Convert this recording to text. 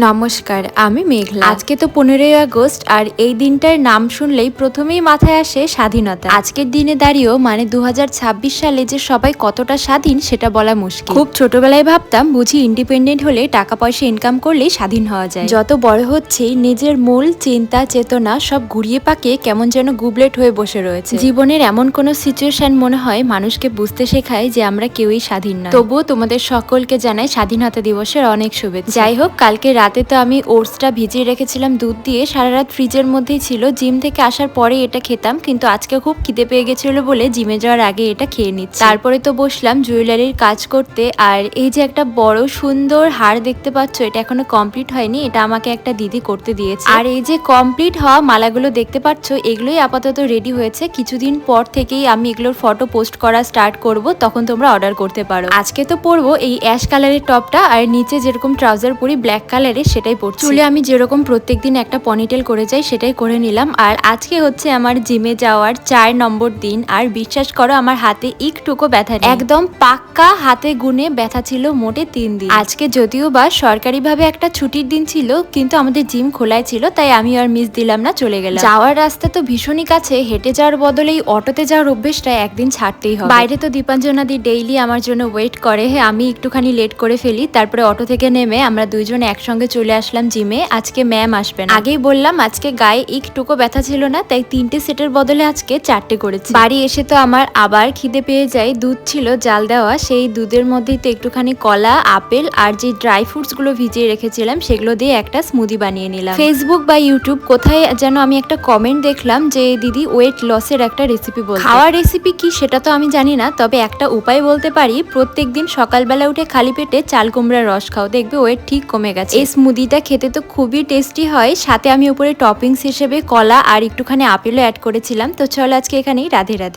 নমস্কার, আমি মেঘলা। আজকে তো 15ই আগস্ট, আর এই দিনটার নাম শুনলেই প্রথমেই মাথায় আসে স্বাধীনতা। আজকের দিনে দাঁড়িয়েও মানে 2026 সালে যে সবাই কতটা স্বাধীন সেটা বলা মুশকিল। খুব ছোটবেলায় ভাবতাম বুঝি ইন্ডিপেন্ডেন্ট হলে টাকা পয়সা ইনকাম করলেই স্বাধীন হওয়া যায়। যত বড় হচ্ছে নিজের মূল চিন্তা চেতনা সব ঘুরিয়ে পাকিয়ে কেমন যেন গুবলেট হয়ে বসে রয়েছে। জীবনের এমন কোনো সিচুয়েশন মনে হয় মানুষকে বুঝতে শেখায় যে আমরা কেউই স্বাধীন নয়। তবুও তোমাদের সকলকে জানাই স্বাধীনতা দিবসের অনেক শুভেচ্ছা। যাই হোক, কালকে রাতে তো আমি ওটসটা ভিজিয়ে রেখেছিলাম দুধ দিয়ে, সারা রাত ফ্রিজের মধ্যেই ছিল। জিম থেকে আসার পরে এটা খেতাম, কিন্তু আজকে খুব খিদে পেয়ে গেছিল বলে জিমে যাওয়ার আগে এটা খেয়ে নিচ্ছি। তারপরে তো বসলাম জুয়েলারির কাজ করতে। আর এই যে একটা বড় সুন্দর হার দেখতে পাচ্ছ, এটা এখনো কমপ্লিট হয়নি, এটা আমাকে একটা দিদি করতে দিয়েছে। আর এই যে কমপ্লিট হওয়া মালাগুলো দেখতে পাচ্ছ, এগুলোই আপাতত রেডি হয়েছে। কিছুদিন পর থেকেই আমি এগুলোর ফটো পোস্ট করা স্টার্ট করব, তখন তোমরা অর্ডার করতে পারো। আজকে তো পরবো এই অ্যাশ কালারের টপটা, আর নিচে যেরকম ট্রাউজার পরি ব্ল্যাক কালারের সেটাই পরছি। চুলে আমি যেরকম প্রত্যেকদিন একটা পনিটেল করে যাই সেটাই করে নিলাম। আর আজকে হচ্ছে আমার জিমে যাওয়ার 4 নম্বর দিন। আর বিশ্বাস করো আমার হাতে একটুকু ব্যথা নেই, একদম পাক্কা হাতে গুনে ব্যথা ছিল মোটে 3 দিন। আজকে যদিও বা সরকারিভাবে একটা ছুটির দিন ছিল, কিন্তু আমাদের জিম খোলাই ছিল, তাই আমি আর মিস দিলাম না, চলে গেলাম। যাওয়ার রাস্তা তো ভীষণই কাছে, হেঁটে যাওয়ার বদলে অটোতে যাওয়ার অভ্যেসটা একদিন ছাড়তেই হবে। বাইরে তো দীপাঞ্জনাদি ডেইলি আমার জন্য ওয়েট করে, আমি একটুখানি লেট করে ফেলি। তারপরে অটো থেকে নেমে আমরা দুইজন একসঙ্গে চলে আসলাম জিমে। আজকে ম্যাম আসবেন, আগেই বললাম আজকে গায়ে একটুকু ব্যথা ছিল না, তাই 3টে সেটের বদলে আজকে 4টে করেছি। বাড়ি এসে তো আমার আবার খিদে পেয়ে যায়। দুধ ছিল জাল দেওয়া, সেই দুধের মধ্যেই তো একটুখানি কলা, আপেল আর যে ড্রাই ফ্রুটস গুলো ভিজিয়ে রেখেছিলাম সেগুলো দিয়ে একটা স্মুদি বানিয়ে নিলাম। ফেসবুক বা ইউটিউব কোথায় যেন আমি একটা কমেন্ট দেখলাম যে দিদি ওয়েট লসের একটা রেসিপি বল। খাওয়ার রেসিপি কি সেটা তো আমি জানি না, তবে একটা উপায় বলতে পারি, প্রত্যেকদিন সকালবেলা উঠে খালি পেটে চাল কুমড়ার রস খাও, দেখবে ওয়েট ঠিক কমে গেছে। এই স্মুদিটা খেতে তো খুবই টেস্টি হয়, সাথে আমি উপরে টপিংস হিসেবে কলা আর একটুখানি আপেলও অ্যাড করেছিলাম। তো চলো আজকে এখানেই, রাধে রাধে।